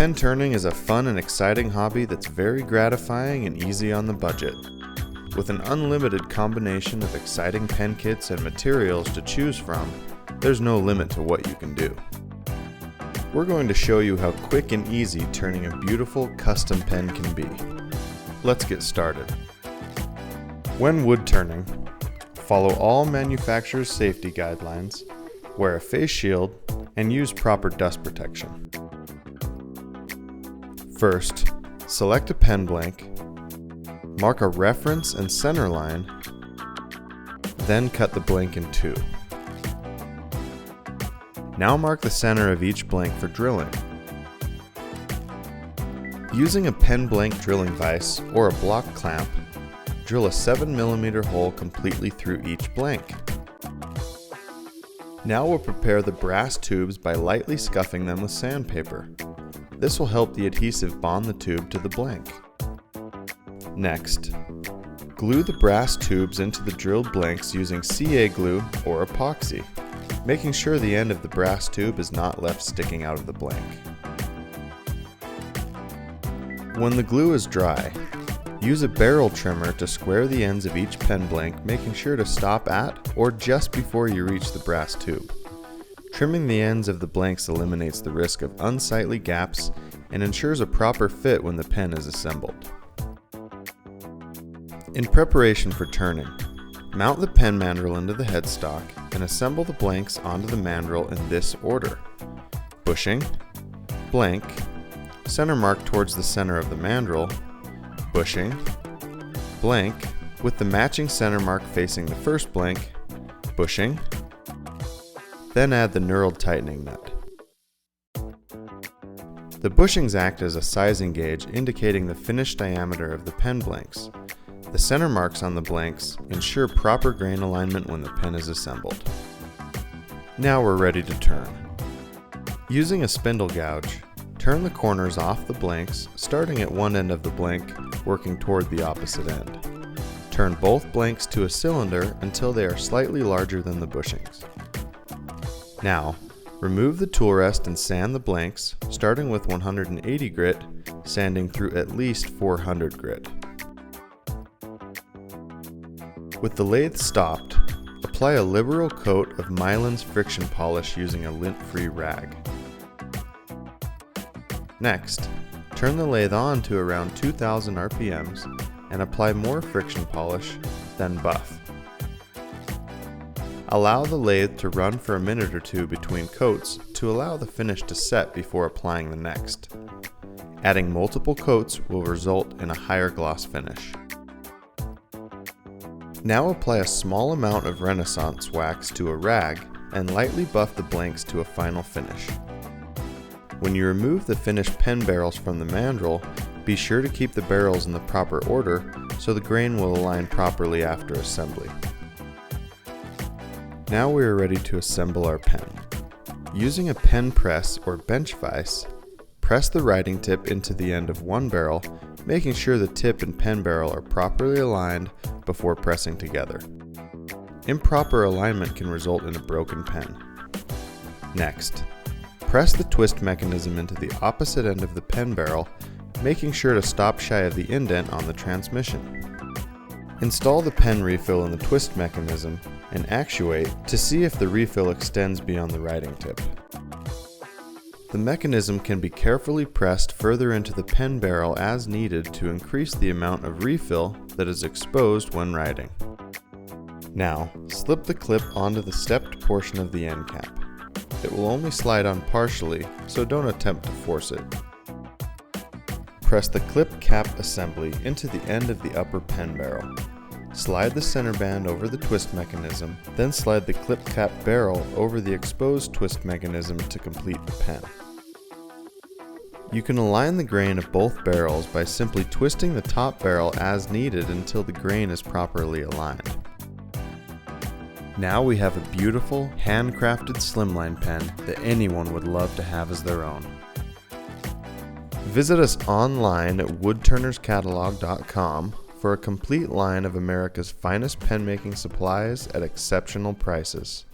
Pen turning is a fun and exciting hobby that's very gratifying and easy on the budget. With an unlimited combination of exciting pen kits and materials to choose from, there's no limit to what you can do. We're going to show you how quick and easy turning a beautiful custom pen can be. Let's get started. When wood turning, follow all manufacturer's safety guidelines, wear a face shield, and use proper dust protection. First, select a pen blank, mark a reference and center line, then cut the blank in two. Now mark the center of each blank for drilling. Using a pen blank drilling vise or a block clamp, drill a 7mm hole completely through each blank. Now we'll prepare the brass tubes by lightly scuffing them with sandpaper. This will help the adhesive bond the tube to the blank. Next, glue the brass tubes into the drilled blanks using CA glue or epoxy, making sure the end of the brass tube is not left sticking out of the blank. When the glue is dry, use a barrel trimmer to square the ends of each pen blank, making sure to stop at or just before you reach the brass tube. Trimming the ends of the blanks eliminates the risk of unsightly gaps and ensures a proper fit when the pen is assembled. In preparation for turning, mount the pen mandrel into the headstock and assemble the blanks onto the mandrel in this order: bushing, blank, center mark towards the center of the mandrel, bushing, blank, with the matching center mark facing the first blank, bushing, then add the knurled tightening nut. The bushings act as a sizing gauge indicating the finished diameter of the pen blanks. The center marks on the blanks ensure proper grain alignment when the pen is assembled. Now we're ready to turn. Using a spindle gouge, turn the corners off the blanks, starting at one end of the blank, working toward the opposite end. Turn both blanks to a cylinder until they are slightly larger than the bushings. Now, remove the tool rest and sand the blanks, starting with 180 grit, sanding through at least 400 grit. With the lathe stopped, apply a liberal coat of Mylan's friction polish using a lint-free rag. Next, turn the lathe on to around 2000 RPMs and apply more friction polish, then buff. Allow the lathe to run for a minute or two between coats to allow the finish to set before applying the next. Adding multiple coats will result in a higher gloss finish. Now apply a small amount of Renaissance wax to a rag and lightly buff the blanks to a final finish. When you remove the finished pen barrels from the mandrel, be sure to keep the barrels in the proper order so the grain will align properly after assembly. Now we are ready to assemble our pen. Using a pen press or bench vise, press the writing tip into the end of one barrel, making sure the tip and pen barrel are properly aligned before pressing together. Improper alignment can result in a broken pen. Next, press the twist mechanism into the opposite end of the pen barrel, making sure to stop shy of the indent on the transmission. Install the pen refill in the twist mechanism and actuate to see if the refill extends beyond the writing tip. The mechanism can be carefully pressed further into the pen barrel as needed to increase the amount of refill that is exposed when writing. Now, slip the clip onto the stepped portion of the end cap. It will only slide on partially, so don't attempt to force it. Press the clip cap assembly into the end of the upper pen barrel. Slide the center band over the twist mechanism, then slide the clip cap barrel over the exposed twist mechanism to complete the pen. You can align the grain of both barrels by simply twisting the top barrel as needed until the grain is properly aligned. Now we have a beautiful, handcrafted slimline pen that anyone would love to have as their own. Visit us online at woodturnerscatalog.com for a complete line of America's finest pen making supplies at exceptional prices.